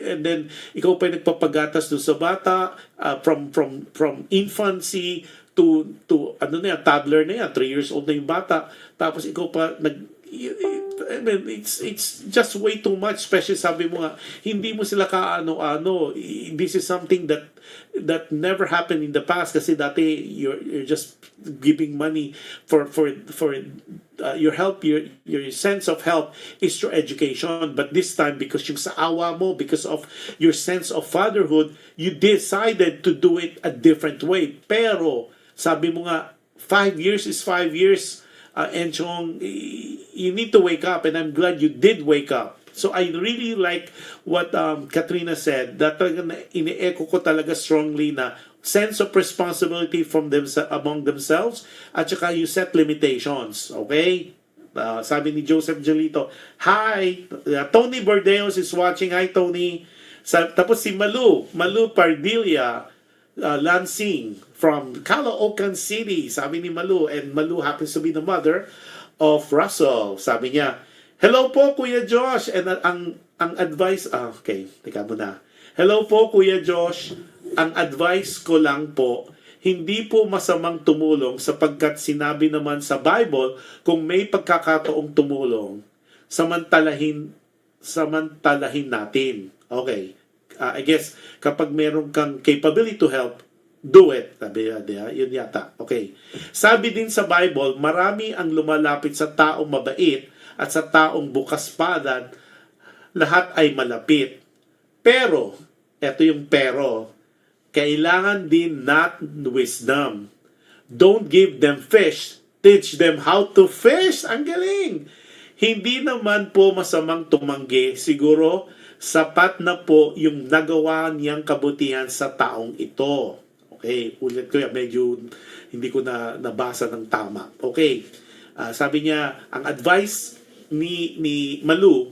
and then ikaw pa yung nagpapagatas doon sa bata, from infancy to ano na yan, toddler na yan, 3 years old na yung bata, tapos ikaw pa I mean, it's just way too much, especially sabi mo nga, hindi mo sila kaano-ano. This is something that never happened in the past kasi dati you're just giving money for your help, your sense of help is through education, but this time because yung sa awa mo, because of your sense of fatherhood, you decided to do it a different way. Pero sabi mo nga, 5 years is 5 years. Enchong, you need to wake up, and I'm glad you did wake up. So I really like what Katrina said. That ini-echo ko talaga strongly na sense of responsibility from them among themselves, at saka you set limitations. Okay? Sabi ni Joseph Jolito, hi! Tony Bordeos is watching. Hi, Tony. Tapos si Malu Pardilla, Lansing from Caloocan City, sabi ni Malu, and Malu happens to be the mother of Russell. Sabi niya, hello po Kuya Jush, and ang advice, okay, teka muna. Hello po Kuya Jush, ang advice ko lang po, hindi po masamang tumulong sapagkat sinabi naman sa Bible kung may pagkakataong tumulong, samantalahin natin. Okay. I guess, kapag meron kang capability to help, do it. Sabi yun yata. Okay. Sabi din sa Bible, marami ang lumalapit sa taong mabait at sa taong bukas palad, lahat ay malapit. Pero, eto yung pero, kailangan din natin wisdom. Don't give them fish. Teach them how to fish. Ang galing! Hindi naman po masamang tumanggi. Siguro, sapat na po yung nagawa niyang kabutihan sa taong ito. Okay, ulit ko yan. Medyo hindi ko na nabasa ng tama. Okay, sabi niya, ang advice ni Malu,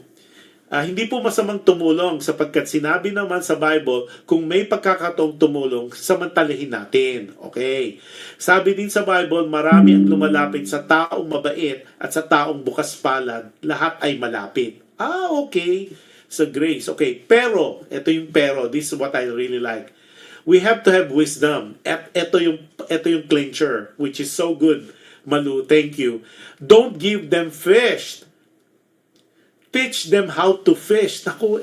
hindi po masamang tumulong sapagkat sinabi naman sa Bible, kung may pagkakataong tumulong, samantalahin natin. Okay. Sabi din sa Bible, marami ang lumalapit sa taong mabait at sa taong bukas palad, lahat ay malapit. Okay. Sa grace. Okay, pero, ito yung pero, this is what I really like. We have to have wisdom. At ito yung clincher, which is so good, Malu, thank you. Don't give them fish. Teach them how to fish. Naku,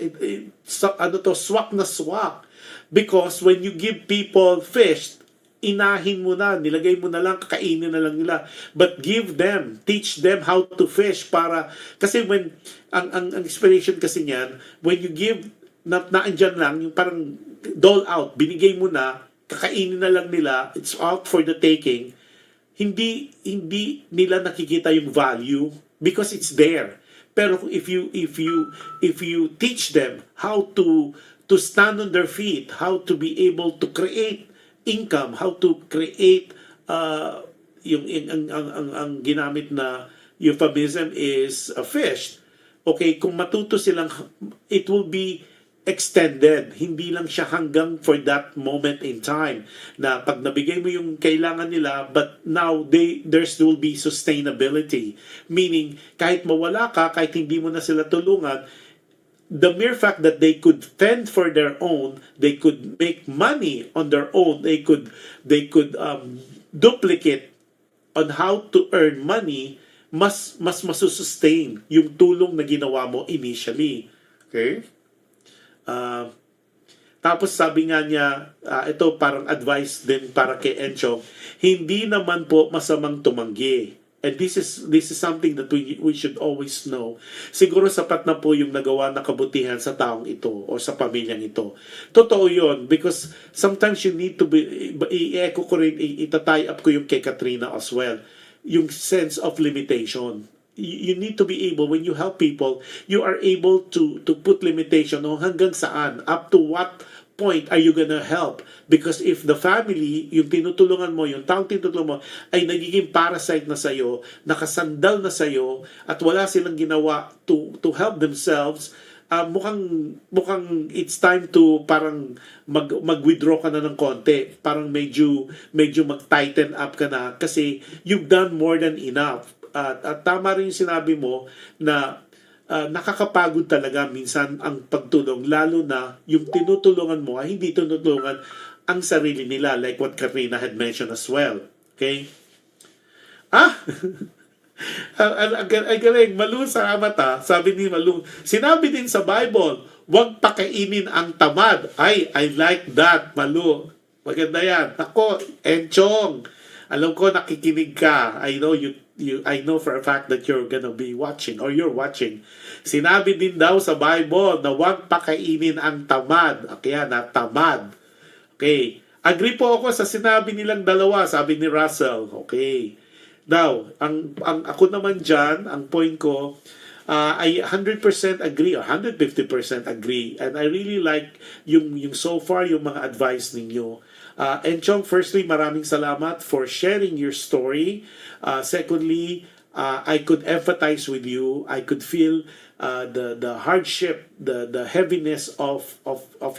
swak na swak. Because when you give people fish, inahin mo na, nilagay mo na lang, kakainin na lang nila. But give them, teach them how to fish para, kasi when, ang inspiration kasi niyan, when you give, naandyan lang, yung parang dole out, binigay mo na, kakainin na lang nila, it's out for the taking, hindi nila nakikita yung value because it's there. Pero if you teach them how to stand on their feet, how to be able to create income, how to create yung ang ginamit na euphemism is a fish. Okay, kung matuto silang, it will be extended. Hindi lang siya hanggang for that moment in time na pag nabigay mo yung kailangan nila, but now there will be sustainability. Meaning, kahit mawala ka, kahit hindi mo na sila tulungan, the mere fact that they could fend for their own, they could make money on their own, they could duplicate on how to earn money, mas masusustain yung tulong na ginawa mo initially. Okay? Tapos sabi nga niya, ito parang advice din para kay Enchong, hindi naman po masamang tumanggi. And this is something that we should always know. Siguro sapat na po yung nagawa na kabutihan sa taong ito o sa pamilyang ito. Totoo yun, because sometimes you need to be, i-echo ko rin, itatay up ko yung kay Katrina as well, yung sense of limitation. You need to be able, when you help people, you are able to put limitation on hanggang saan, up to what point are you gonna help? Because if the family, yung tinutulungan mo, yung taong tinutulungan mo, ay nagiging parasite na sa'yo, nakasandal na sa'yo, at wala silang ginawa to help themselves, mukhang it's time to parang mag-withdraw ka na ng konti. Parang medyo mag-tighten up ka na kasi you've done more than enough. At tama rin yung sinabi mo na nakakapagod talaga minsan ang pagtulong, lalo na yung tinutulungan mo ay hindi tinutulungan ang sarili nila, like what Karina had mentioned as well. Okay? Ay galing, Malu, salamat ha. Sabi ni Malu, sinabi din sa Bible, huwag pakainin ang tamad. I like that, Malu. Maganda yan. Ako, Enchong, alam ko nakikinig ka. I know for a fact that you're gonna be watching or you're watching. Sinabi din daw sa Bible na huwag pakainin ang tamad. Kaya na tamad. Okay. Agree po ako sa sinabi nilang dalawa, sabi ni Russell. Okay. Now, ang ako naman dyan, ang point ko, I 100% agree or 150% agree. And I really like yung so far yung mga advice ninyo. Enchong, firstly, maraming salamat for sharing your story. Secondly, I could empathize with you. I could feel the hardship, the heaviness of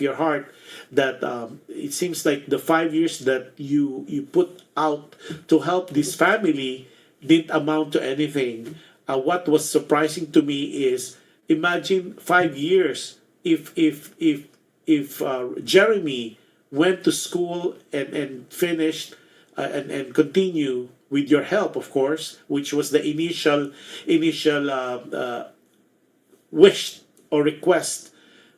your heart. That it seems like the 5 years that you put out to help this family didn't amount to anything. What was surprising to me is, imagine 5 years if Jeremy went to school and finished and continue with your help, of course, which was the initial wish or request.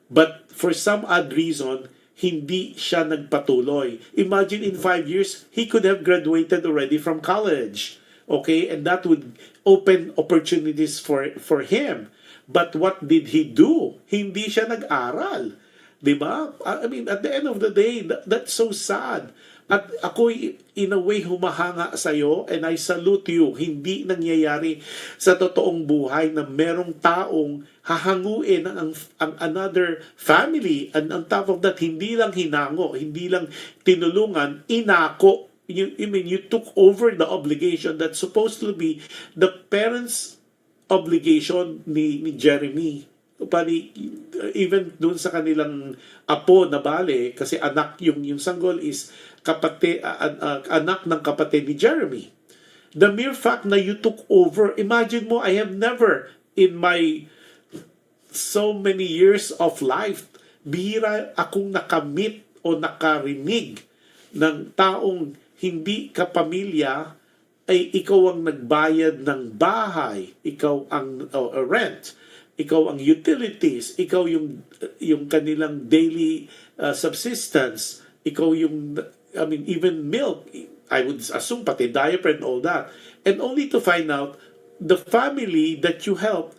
But for some odd reason, hindi siya nagpatuloy. Imagine in 5 years, he could have graduated already from college. Okay? And that would open opportunities for him. But what did he do? Hindi siya nag-aral. Diba? I mean, at the end of the day, that's so sad. At ako, in a way, humahanga sa'yo, and I salute you. Hindi nangyayari sa totoong buhay na merong taong hahanguin ang another family. And on top of that, hindi lang hinango, hindi lang tinulungan, inako. You took over the obligation that's supposed to be the parents' obligation ni Jeremy. Even dun sa kanilang apo na bale, kasi anak yung sanggol is anak ng kapatid ni Jeremy. The mere fact na you took over, imagine mo, I have never in my so many years of life, bihira akong nakamit o nakarinig ng taong hindi kapamilya ay ikaw ang nagbayad ng bahay, ikaw ang rent, ikaw ang utilities, ikaw yung kanilang daily subsistence, ikaw yung, I mean, even milk, I would assume pati diaper and all that. And only to find out, the family that you help,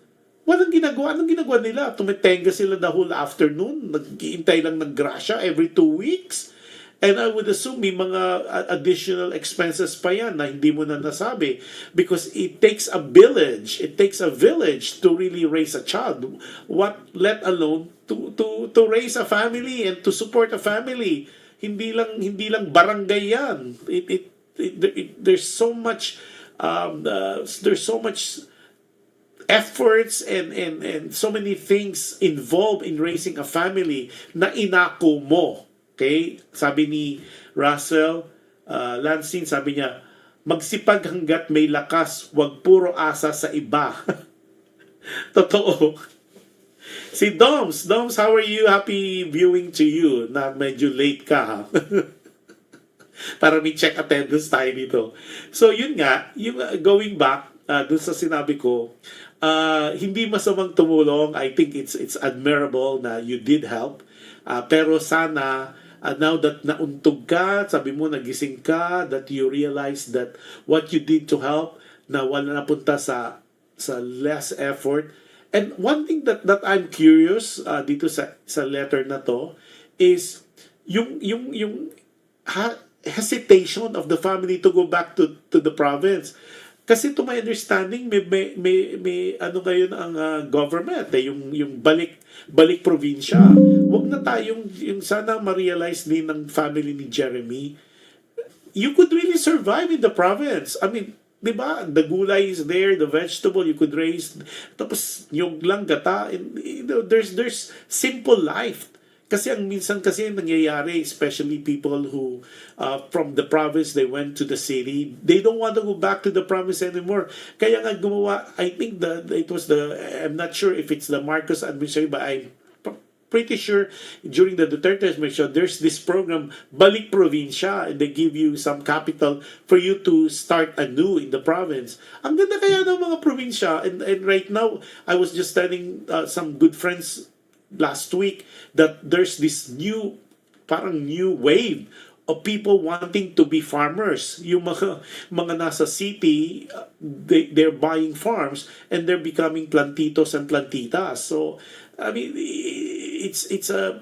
walang ginagawa. Anong ginagawa nila? Tumetenga sila the whole afternoon, nag-iintay lang ng grasya every 2 weeks. And I would assume may mga additional expenses pa yan na hindi mo na nasabi, because it takes a village. It takes a village to really raise a child. What let alone to raise a family and to support a family. Hindi lang barangay yan. There's so much efforts and so many things involved in raising a family na inako mo. Okay? Sabi ni Russell Lansing, sabi niya, magsipag hanggat may lakas, wag puro asa sa iba. Totoo. Si Doms, how are you? Happy viewing to you. Na medyo late ka, ha? Para may check attendance tayo dito. So, yun nga, yung going back, dun sa sinabi ko, hindi masamang tumulong. I think it's admirable na you did help. Pero sana, now that nauntog ka, sabi mo nagising ka, that you realize that what you did to help, na wala napunta sa less effort. And one thing that I'm curious dito sa letter na to is yung hesitation of the family to go back to the province. Kasi to my understanding, may ano ngayon ang government, yung balik probinsya. Wag na tayong yung sana ma-realize din ng family ni Jeremy. You could really survive in the province. I mean, di ba? The gulay is there, the vegetable you could raise. Tapos yung lang gata. And, you know, there's simple life. Kasi ang minsan kasi nangyayari, especially people who from the province, they went to the city, they don't want to go back to the province anymore. Kaya nga gumawa, I think I'm not sure if it's the Marcos administration, but I'm pretty sure during the Duterte administration, there's this program, Balik Provincia, and they give you some capital for you to start anew in the province. Ang ganda kaya ng mga probinsya, and right now, I was just telling some good friends last week that there's this new wave of people wanting to be farmers. Yung mga nasa city, they're buying farms and they're becoming plantitos and plantitas. So I mean, it's a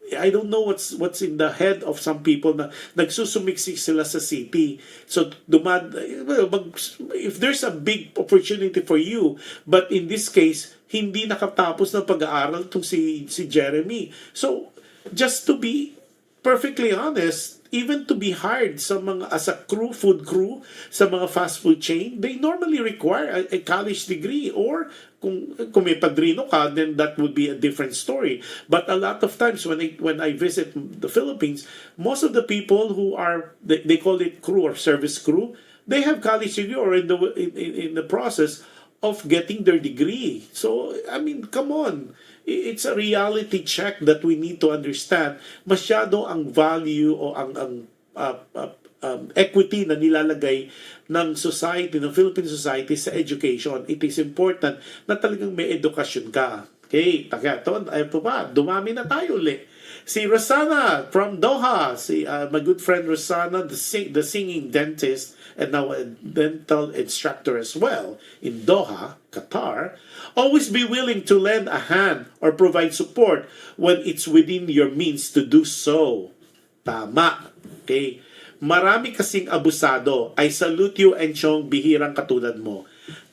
I don't know what's in the head of some people na nagsusumiksik sila sa city. So if there's a big opportunity for you, but in this case, hindi nakatapos ng pag-aaral tong si Jeremy. So just to be perfectly honest, even to be hired sa mga as a food crew sa mga fast food chain, they normally require a college degree, or kung may padrino ka, then that would be a different story. But a lot of times when I visit the Philippines, most of the people who are they call it crew or service crew, they have college degree or in the process of getting their degree. So I mean, come on. It's a reality check that we need to understand. Masyado ang value o ang equity na nilalagay ng society, ng Philippine society sa education. It is important na talagang may edukasyon ka. Okay, dumami na tayo ulit. Si Rosana from Doha, my good friend Rosana, the singing dentist and now a dental instructor as well in Doha, Qatar. Always be willing to lend a hand or provide support when it's within your means to do so. Tama. Okay? Marami kasing abusado. I salute you, Enchong, bihirang katulad mo.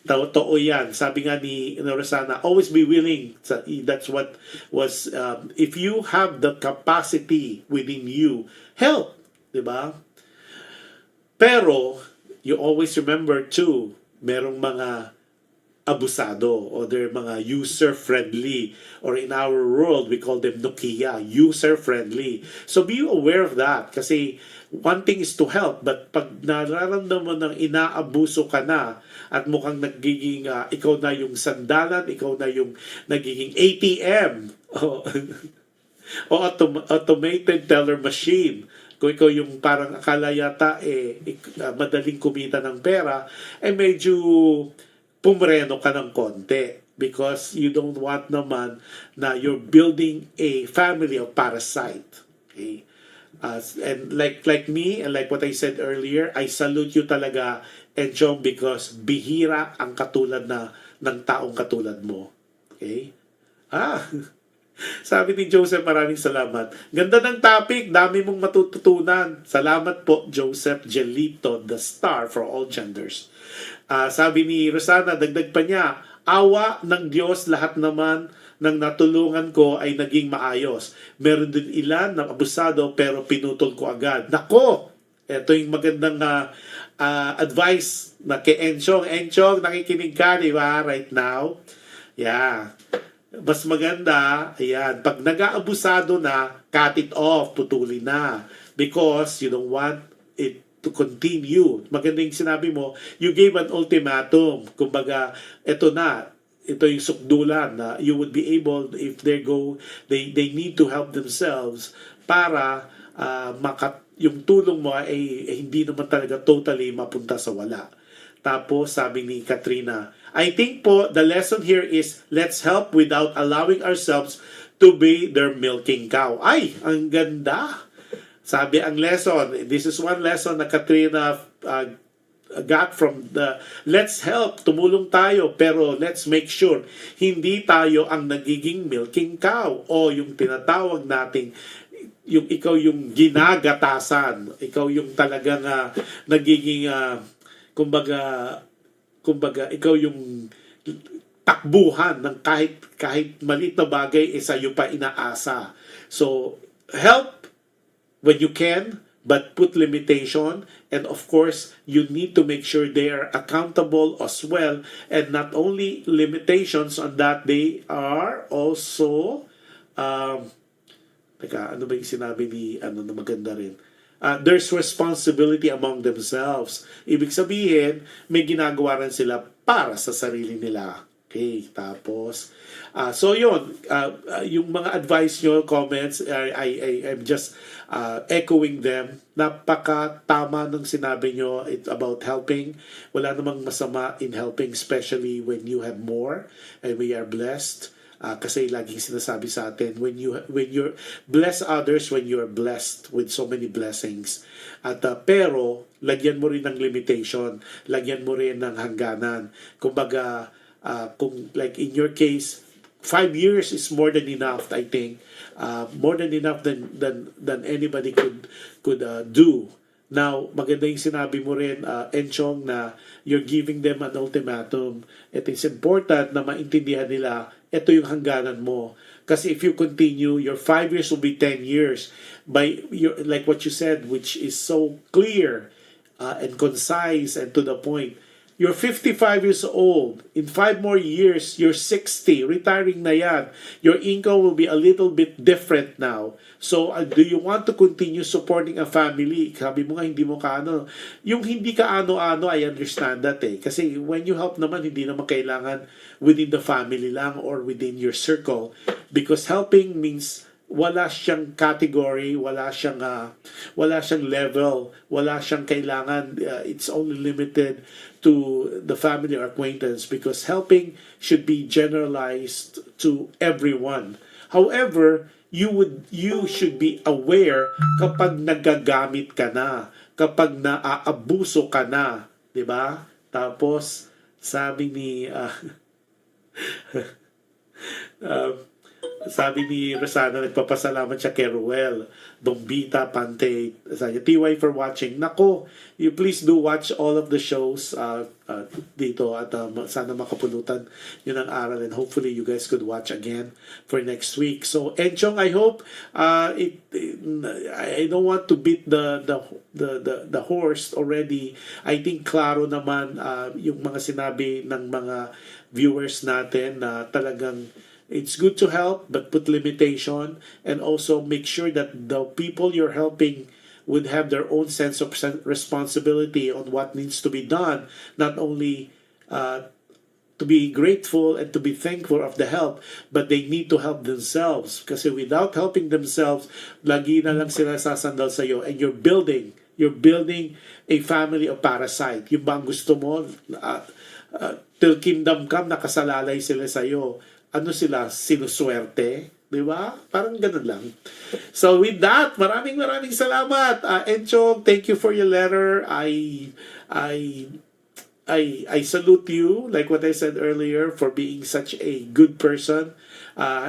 Totoo yan. Sabi nga ni Rosana, always be willing. That's what was, if you have the capacity within you, help. Diba? Pero, you always remember too, merong mga abusado or they're mga user-friendly, or in our world, we call them Nokia, user-friendly. So be aware of that kasi one thing is to help, but pag nararamdaman ng inaabuso ka na at mukhang nagiging, ikaw na yung sandalan, ikaw na yung nagiging ATM o automated teller machine, kung ikaw yung parang akala yata madaling kumita ng pera, medyo pumreno ka ng konti because you don't want naman na you're building a family of parasite. Okay? And like me, and like what I said earlier, I salute you talaga, Enchong, because bihira ang katulad ng taong katulad mo. Okay? Sabi ni Joseph, maraming salamat. Ganda ng topic, dami mong matututunan. Salamat po, Joseph Gelito, the star for all genders. Sabi ni Rosana, dagdag pa niya, awa ng Diyos, lahat naman ng natulungan ko ay naging maayos. Meron din ilan na abusado pero pinutol ko agad. Nako! Ito yung magandang advice na kay Enchong. Enchong, nakikinig ka, di ba? Right now. Yeah. Mas maganda, ayan, pag nag-aabusado na, cut it off, putulin na. Because you don't want it to continue. Maganda yung sinabi mo, you gave an ultimatum. Kumbaga, ito yung sukdulan na you would be able, if they need to help themselves para yung tulong mo ay hindi naman talaga totally mapunta sa wala. Tapos sabi ni Katrina, I think po the lesson here is let's help without allowing ourselves to be their milking cow. Ay, ang ganda. Sabi ang lesson, this is one lesson na Katrina got from the let's help, tumulong tayo, pero let's make sure hindi tayo ang nagiging milking cow o yung tinatawag nating yung ikaw yung ginagatasan, ikaw yung talagang nagiging kumbaga ikaw yung takbuhan ng kahit maliit na bagay sa'yo pa inaasa. So help when you can, but put limitation, and of course you need to make sure they are accountable as well, and not only limitations on that, they are also ano ba yung sinabi ni na maganda rin, there's responsibility among themselves. Ibig sabihin may ginagawa rin sila para sa sarili nila. Okay, tapos so yun, yung mga advice nyo, comments, I'm just echoing them. Napaka-tama ng sinabi nyo. It's about helping. Wala namang masama in helping, especially when you have more and we are blessed. Kasi laging sinasabi sa atin, when you're bless others, when you're blessed with so many blessings. At pero lagyan mo rin ng limitation, lagyan mo rin ng hangganan. Kumbaga, kung like in your case, 5 years is more than enough, I think. More than enough than anybody could do. Now, maganda yung sinabi mo rin, Enchong, na you're giving them an ultimatum. It is important na maintindihan nila, ito yung hangganan mo. Kasi if you continue, your 5 years will be 10 years. Like what you said, which is so clear and concise and to the point. You're 55 years old. In 5 more years, you're 60. Retiring na yan. Your income will be a little bit different now. So, do you want to continue supporting a family? Sabi mo nga, hindi mo kaano. Yung hindi ka ano-ano, I understand that eh. Kasi when you help naman, hindi naman kailangan within the family lang or within your circle. Because helping means wala siyang category, wala siyang level, wala siyang kailangan. It's only limited to the family or acquaintance because helping should be generalized to everyone. However, you should be aware kapag nagagamit ka na, kapag naaabuso ka na, 'di ba? Tapos sabi ni sabi ni Rosana, nagpapasalamat siya kay Ruel, Bombita, Pante, TY for watching. Nako, you please do watch all of the shows dito at sana makapulutan yun ang aral and hopefully you guys could watch again for next week. So, Enchong, I hope I don't want to beat the horse already. I think klaro naman yung mga sinabi ng mga viewers natin na talagang it's good to help, but put limitation and also make sure that the people you're helping would have their own sense of responsibility on what needs to be done. Not only to be grateful and to be thankful of the help, but they need to help themselves. Kasi without helping themselves, lagi na lang sila sasandal sa iyo and you're building a family of parasite. Yung bang gusto mo, till kingdom come, nakasalalay sila sa'yo. Ano sila? Sinuswerte? Di ba? Parang ganun lang. So with that, maraming salamat. Enchong, thank you for your letter. I I salute you, like what I said earlier, for being such a good person.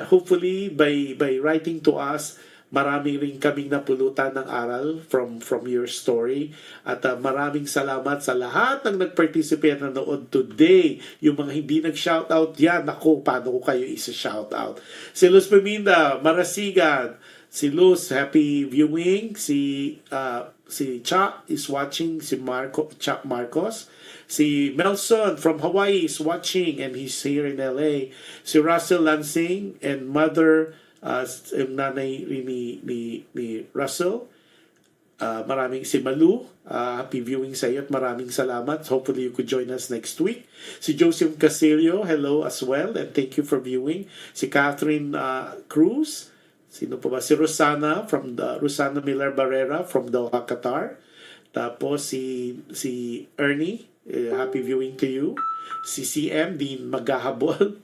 Hopefully, by writing to us, marami rin kaming napulutan ng aral from your story. At maraming salamat sa lahat ng nag-participate na nood today. Yung mga hindi nag-shoutout yan, ako, paano ko kayo isa-shoutout? Si Luz Peminda, Marasigan, si Luz, happy viewing. Si Cha is watching, si Cha Marcos. Si Melson from Hawaii is watching and he's here in LA. Si Russell Lansing and mother, nanay ni Russell. Maraming si Malu, happy viewing sa iyo at maraming salamat. Hopefully you could join us next week. Si Joseph Casilio, hello as well and thank you for viewing. Si Catherine Cruz, sino pa ba? Si Rosana Rosana Miller Barrera from Doha, Qatar. Tapos si Ernie, happy viewing to you. Si CM, di maghahabol.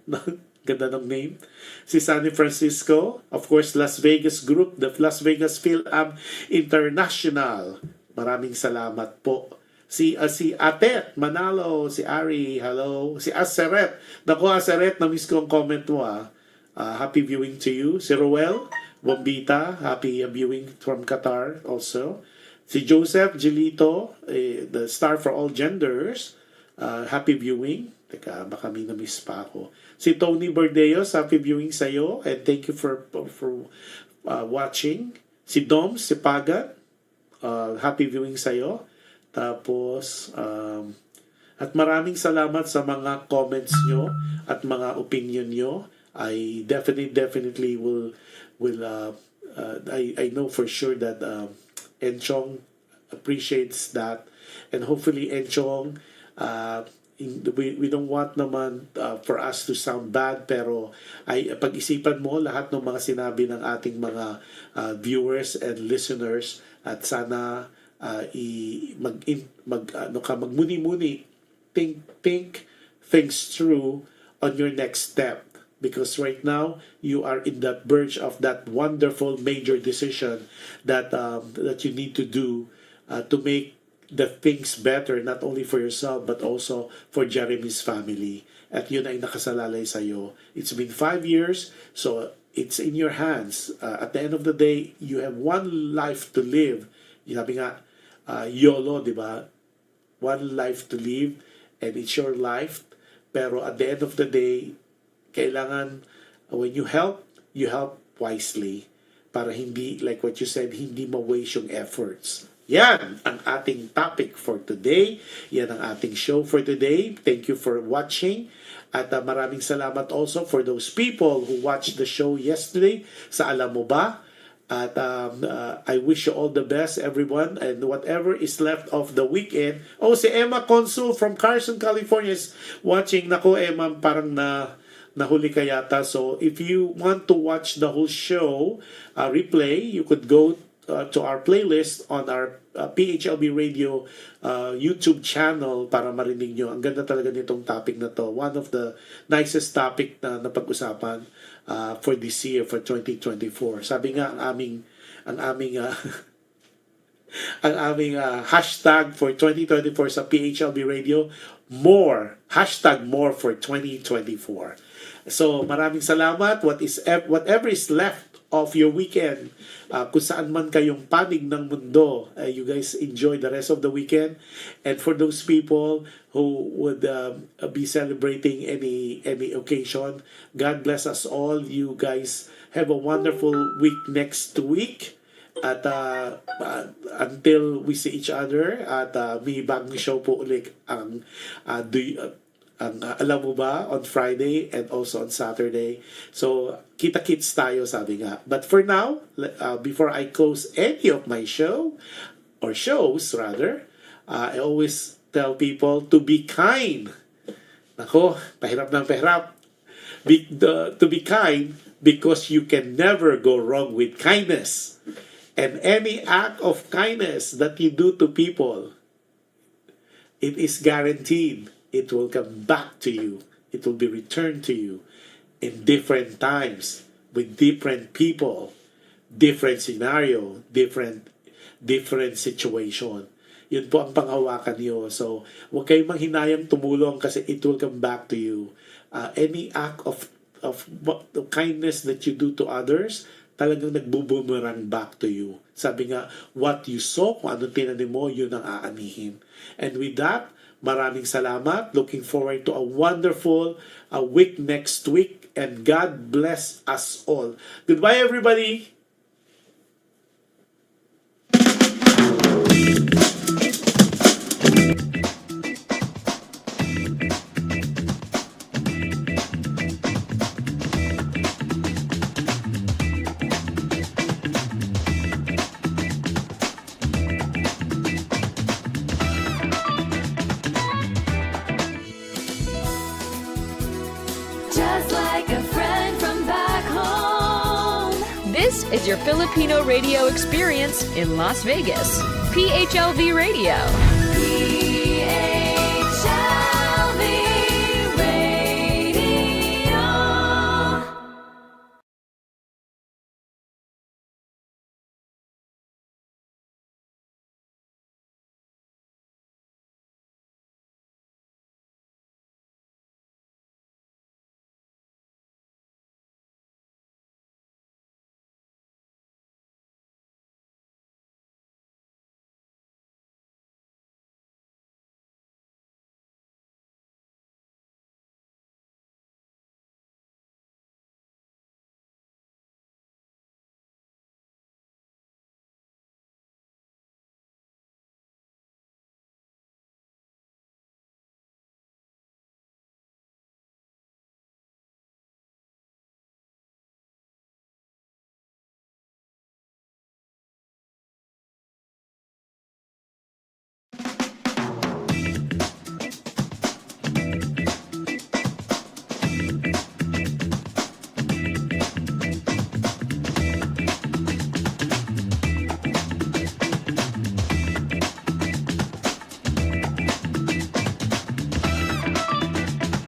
Ganda ng name. Si Sunny Francisco, of course, Las Vegas Group, the Las Vegas Fil-Am International. Maraming salamat po. Si Atet Manalo, si Ari, hello. Si Aseret. Naku, Aseret, na-miss ko ang comment mo happy viewing to you. Si Roel Bombita, happy viewing from Qatar also. Si Joseph Gilito, the star for all genders, happy viewing. Teka, baka may na-miss pa ako. Si Tony Bordeos, happy viewing sa'yo and thank you for watching. Si Dom, si Pagat, happy viewing sa'yo. Tapos, at maraming salamat sa mga comments nyo at mga opinion nyo. I definitely will I know for sure that Enchong appreciates that and hopefully Enchong we don't want naman for us to sound bad pero ay pag-isipan mo lahat ng mga sinabi ng ating mga viewers and listeners at sana magmuni-muni think things through on your next step because right now you are in that verge of that wonderful major decision that you need to do to make the things better not only for yourself but also for Jeremy's family. At yun ay nakasalalay sa iyo. It's been 5 years, so it's in your hands. At the end of the day, you have one life to live. Sabi nga, YOLO, di ba? One life to live and it's your life. Pero at the end of the day, kailangan when you help wisely para hindi, like what you said, hindi ma-waste yung efforts. Yan ang ating topic for today. Yan ang ating show for today. Thank you for watching. At maraming salamat also for those people who watched the show yesterday sa Alam Mo Ba? At I wish you all the best, everyone. And whatever is left of the weekend. Oh, si Emma Consul from Carson, California is watching. Nako, Emma, parang nahuli ka yata. So if you want to watch the whole show replay, you could go to our playlist on our PHLV Radio YouTube channel para marinig nyo. Ang ganda talaga nitong topic na to. One of the nicest topic na napag-usapan for this year, for 2024. Sabi nga, ang aming hashtag for 2024 sa PHLV Radio, more for 2024. So, maraming salamat. Whatever is left of your weekend, kung saan man kayong panig ng mundo, you guys enjoy the rest of the weekend. And for those people who would be celebrating any occasion, God bless us all. You guys have a wonderful week next week. At until we see each other, at may bagong show po ulit ang Alam Mo Ba on Friday and also on Saturday. So, kita-kits tayo, sabi nga. But for now, before I close any of my show, or shows rather, I always tell people to be kind. Nako, pahirap ng pahirap. To be kind because you can never go wrong with kindness. And any act of kindness that you do to people, it is guaranteed it will come back to you. It will be returned to you in different times, with different people, different scenario, different situation. Yun po ang panghawakan niyo. So, huwag kayong manghinayang tumulong kasi it will come back to you. Any act of kindness that you do to others, talagang nagbubumerang back to you. Sabi nga, what you sow, kung ano tinanim mo, yun ang aanihin. And with that, maraming salamat. Looking forward to a wonderful week next week. And God bless us all. Goodbye, everybody. Just like a friend from back home. This is your Filipino radio experience in Las Vegas. PHLV Radio.